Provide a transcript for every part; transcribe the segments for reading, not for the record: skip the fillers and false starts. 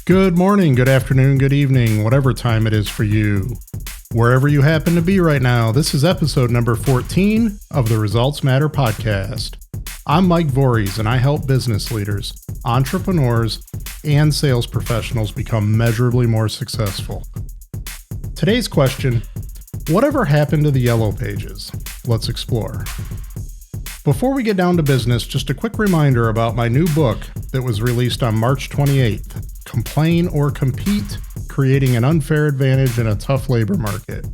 Good morning, good afternoon, good evening, whatever time it is for you. Wherever you happen to be right now, this is episode number 14 of the Results Matter podcast. I'm Mike Voorhees, and I help business leaders, entrepreneurs, and sales professionals become measurably more successful. Today's question: whatever happened to the yellow pages? Let's explore. Before we get down to business, just a quick reminder about my new book that was released on March 28th, Complain or Compete, Creating an Unfair Advantage in a Tough Labor Market.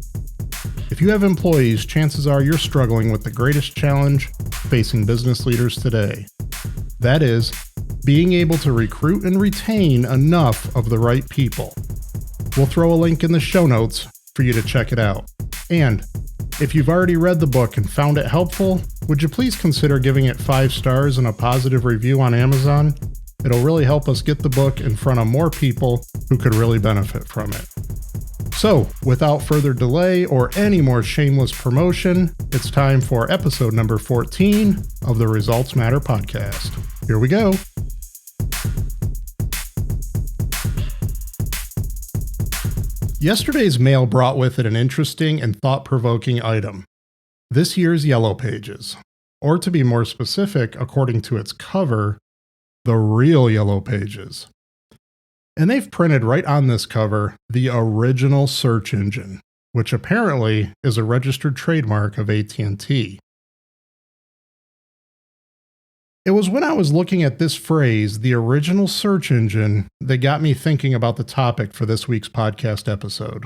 If you have employees, chances are you're struggling with the greatest challenge facing business leaders today. That is, being able to recruit and retain enough of the right people. We'll throw a link in the show notes for you to check it out. And if you've already read the book and found it helpful, would you please consider giving it 5 stars and a positive review on Amazon? It'll really help us get the book in front of more people who could really benefit from it. So, without further delay or any more shameless promotion, it's time for episode number 14 of the Results Matter podcast. Here we go. Yesterday's mail brought with it an interesting and thought-provoking item: this year's Yellow Pages, or to be more specific, according to its cover, the real Yellow Pages. And they've printed right on this cover the original search engine, which apparently is a registered trademark of AT&T. It was when I was looking at this phrase, the original search engine, that got me thinking about the topic for this week's podcast episode.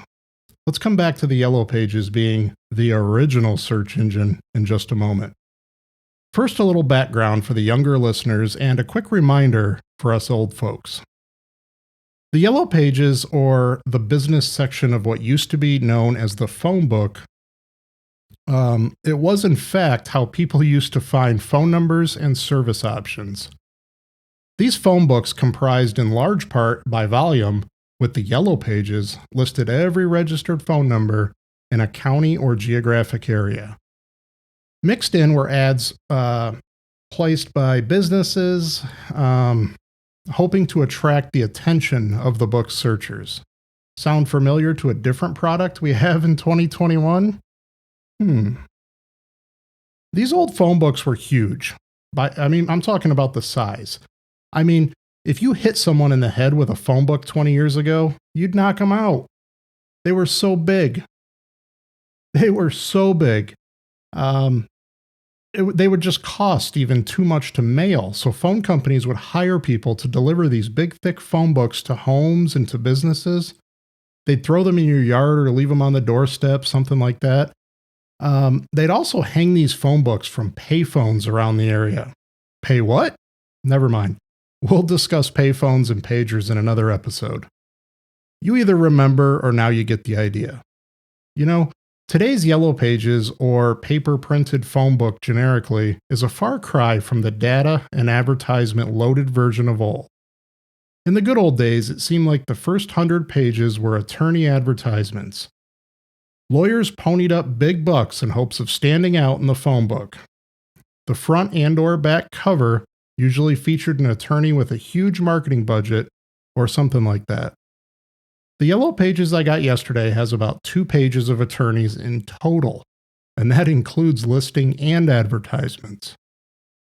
Let's come back to the Yellow Pages being the original search engine in just a moment. First, a little background for the younger listeners and a quick reminder for us old folks. The Yellow Pages, or the business section of what used to be known as the phone book, it was in fact how people used to find phone numbers and service options. These phone books comprised in large part by volume, with the Yellow Pages listed every registered phone number in a county or geographic area. Mixed in were ads placed by businesses, hoping to attract the attention of the book's searchers. Sound familiar to a different product we have in 2021? These old phone books were huge. I'm talking about the size. If you hit someone in the head with a phone book 20 years ago, you'd knock them out. They were so big. They would just cost even too much to mail, so phone companies would hire people to deliver these big, thick phone books to homes and to businesses. They'd throw them in your yard or leave them on the doorstep, something like that. They'd also hang these phone books from payphones around the area. Pay what? Never mind. We'll discuss payphones and pagers in another episode. You either remember or now you get the idea. Today's Yellow Pages, or paper-printed phone book generically, is a far cry from the data and advertisement-loaded version of old. In the good old days, it seemed like the first 100 pages were attorney advertisements. Lawyers ponied up big bucks in hopes of standing out in the phone book. The front and/or back cover usually featured an attorney with a huge marketing budget or something like that. The Yellow Pages I got yesterday has about 2 pages of attorneys in total, and that includes listing and advertisements.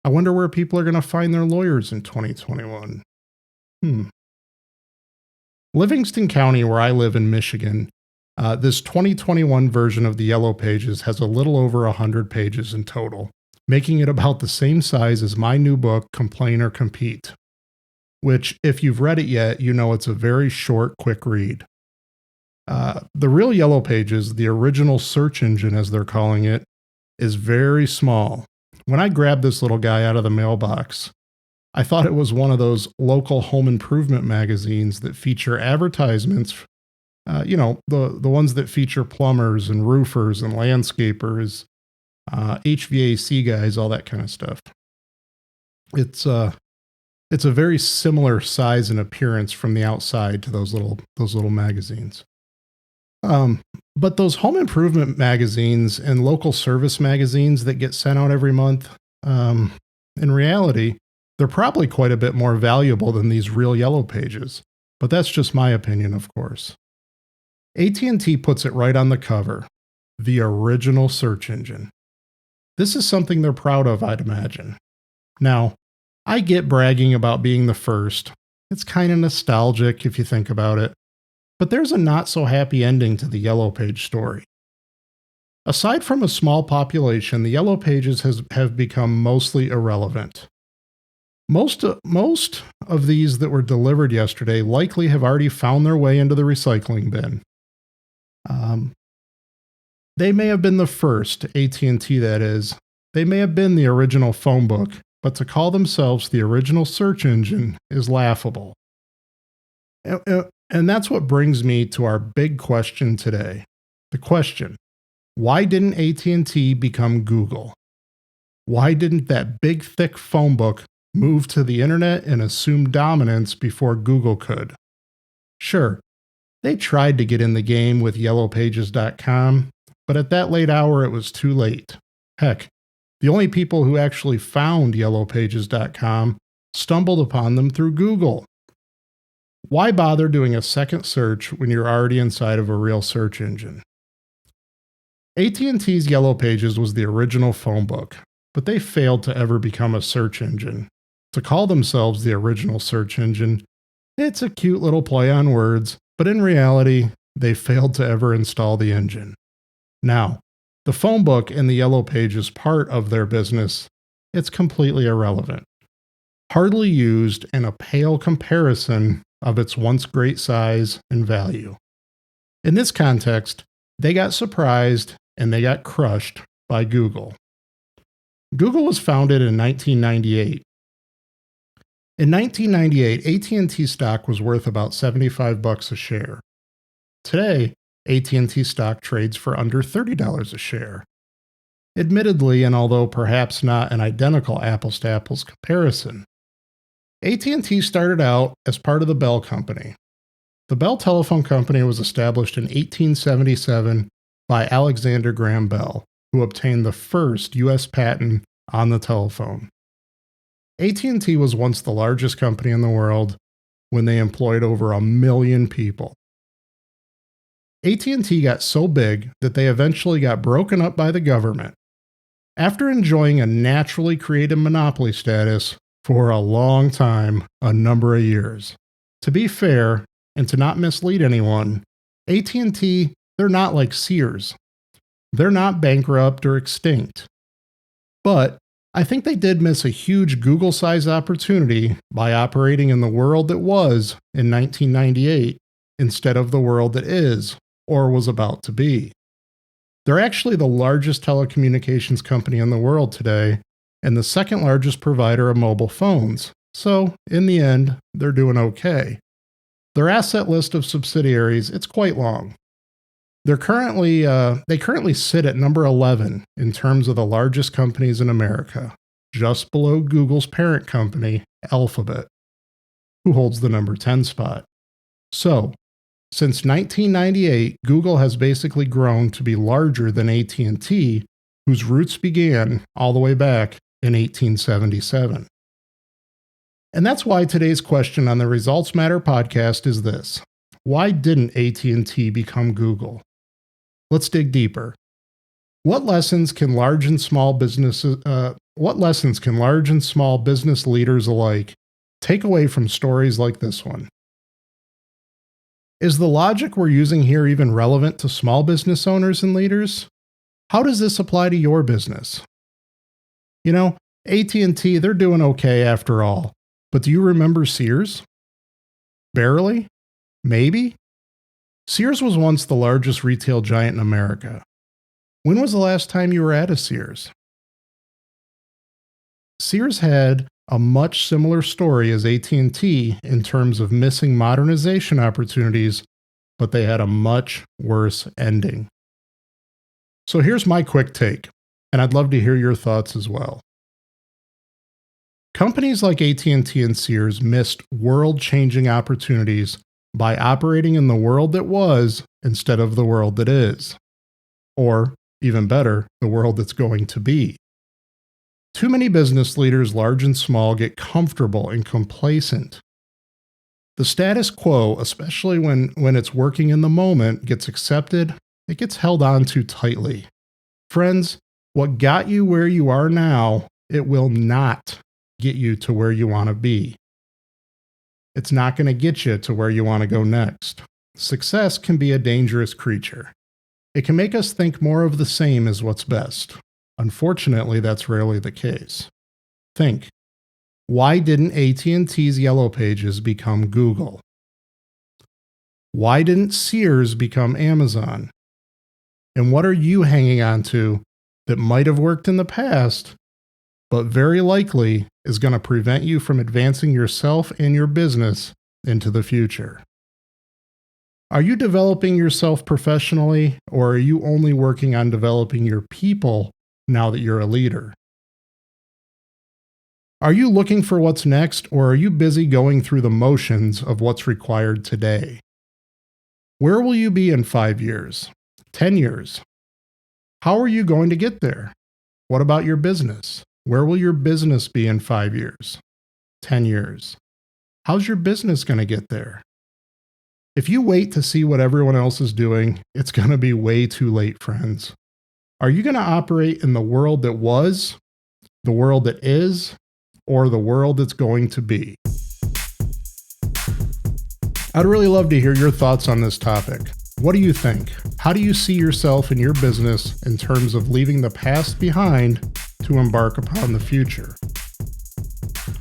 I wonder where people are going to find their lawyers in 2021. Livingston County, where I live in Michigan, this 2021 version of the Yellow Pages has a little over 100 pages in total, making it about the same size as my new book, Complain or Compete, which, if you've read it yet, you know it's a very short, quick read. The real Yellow Pages, the original search engine as they're calling it, is very small. When I grabbed this little guy out of the mailbox, I thought it was one of those local home improvement magazines that feature advertisements, the ones that feature plumbers and roofers and landscapers, HVAC guys, all that kind of stuff. It's a very similar size and appearance from the outside to those little magazines. But those home improvement magazines and local service magazines that get sent out every month, in reality, they're probably quite a bit more valuable than these real Yellow Pages. but that's just my opinion, of course. AT&T puts it right on the cover, the original search engine. This is something they're proud of, I'd imagine. Now, I get bragging about being the first. It's kind of nostalgic if you think about it, but there's a not so happy ending to the Yellow Page story. Aside from a small population, the Yellow Pages have become mostly irrelevant. Most of these that were delivered yesterday likely have already found their way into the recycling bin. They may have been the first, AT&T that is. They may have been the original phone book, but to call themselves the original search engine is laughable. And that's what brings me to our big question today. The question, why didn't AT&T become Google? Why didn't that big, thick phone book move to the internet and assume dominance before Google could? Sure, they tried to get in the game with yellowpages.com, but at that late hour it was too late. Heck, the only people who actually found yellowpages.com stumbled upon them through Google. Why bother doing a second search when you're already inside of a real search engine? AT&T's Yellow Pages was the original phone book, but they failed to ever become a search engine. To call themselves the original search engine, it's a cute little play on words, but in reality, they failed to ever install the engine. Now, the phone book and the Yellow Pages part of their business, it's completely irrelevant. Hardly used in a pale comparison of its once great size and value. In this context, they got surprised and they got crushed by Google. Google was founded in 1998. In 1998, AT&T stock was worth about $75 a share. Today, AT&T stock trades for under $30 a share. Admittedly, and although perhaps not an identical apples-to-apples comparison, AT&T started out as part of the Bell Company. The Bell Telephone Company was established in 1877 by Alexander Graham Bell, who obtained the first U.S. patent on the telephone. AT&T was once the largest company in the world when they employed over 1 million people. AT&T got so big that they eventually got broken up by the government. After enjoying a naturally created monopoly status for a long time, a number of years. To be fair, and to not mislead anyone, AT&T, they're not like Sears. They're not bankrupt or extinct. But I think they did miss a huge Google-sized opportunity by operating in the world that was in 1998 instead of the world that is or was about to be. They're actually the largest telecommunications company in the world today and the second largest provider of mobile phones. So, in the end, they're doing okay. Their asset list of subsidiaries, it's quite long. They currently sit at number 11 in terms of the largest companies in America, just below Google's parent company, Alphabet, who holds the number 10 spot. So, since 1998, Google has basically grown to be larger than AT&T, whose roots began all the way back in 1877. And that's why today's question on the Results Matter podcast is this: why didn't AT&T become Google? Let's dig deeper. What lessons can large and small business leaders alike take away from stories like this one? Is the logic we're using here even relevant to small business owners and leaders? How does this apply to your business? You know, AT&T, they're doing okay after all. But do you remember Sears? Barely? Maybe? Sears was once the largest retail giant in America. When was the last time you were at a Sears? Sears had a much similar story as AT&T in terms of missing modernization opportunities, but they had a much worse ending. So here's my quick take, and I'd love to hear your thoughts as well. Companies like AT&T and Sears missed world-changing opportunities by operating in the world that was instead of the world that is. Or, even better, the world that's going to be. Too many business leaders, large and small, get comfortable and complacent. The status quo, especially when it's working in the moment, gets accepted, it gets held on too tightly. Friends, what got you where you are now, it will not get you to where you want to be. It's not going to get you to where you want to go next. Success can be a dangerous creature. It can make us think more of the same is what's best. Unfortunately, that's rarely the case. Think, why didn't AT&T's Yellow Pages become Google? Why didn't Sears become Amazon? And what are you hanging on to that might have worked in the past, but very likely is going to prevent you from advancing yourself and your business into the future? Are you developing yourself professionally, or are you only working on developing your people now that you're a leader? Are you looking for what's next, or are you busy going through the motions of what's required today? Where will you be in 5 years, 10 years? How are you going to get there? What about your business? Where will your business be in 5 years, 10 years? How's your business going to get there? If you wait to see what everyone else is doing, it's going to be way too late, friends. Are you going to operate in the world that was, the world that is, or the world that's going to be? I'd really love to hear your thoughts on this topic. What do you think? How do you see yourself and your business in terms of leaving the past behind to embark upon the future?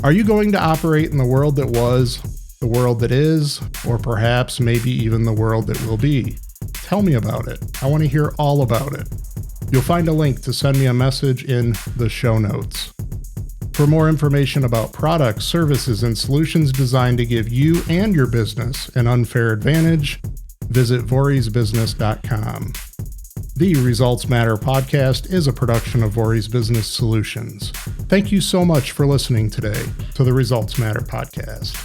Are you going to operate in the world that was, the world that is, or perhaps maybe even the world that will be? Tell me about it. I want to hear all about it. You'll find a link to send me a message in the show notes. For more information about products, services, and solutions designed to give you and your business an unfair advantage, visit VorysBusiness.com. The Results Matter podcast is a production of Vorys Business Solutions. Thank you so much for listening today to the Results Matter podcast.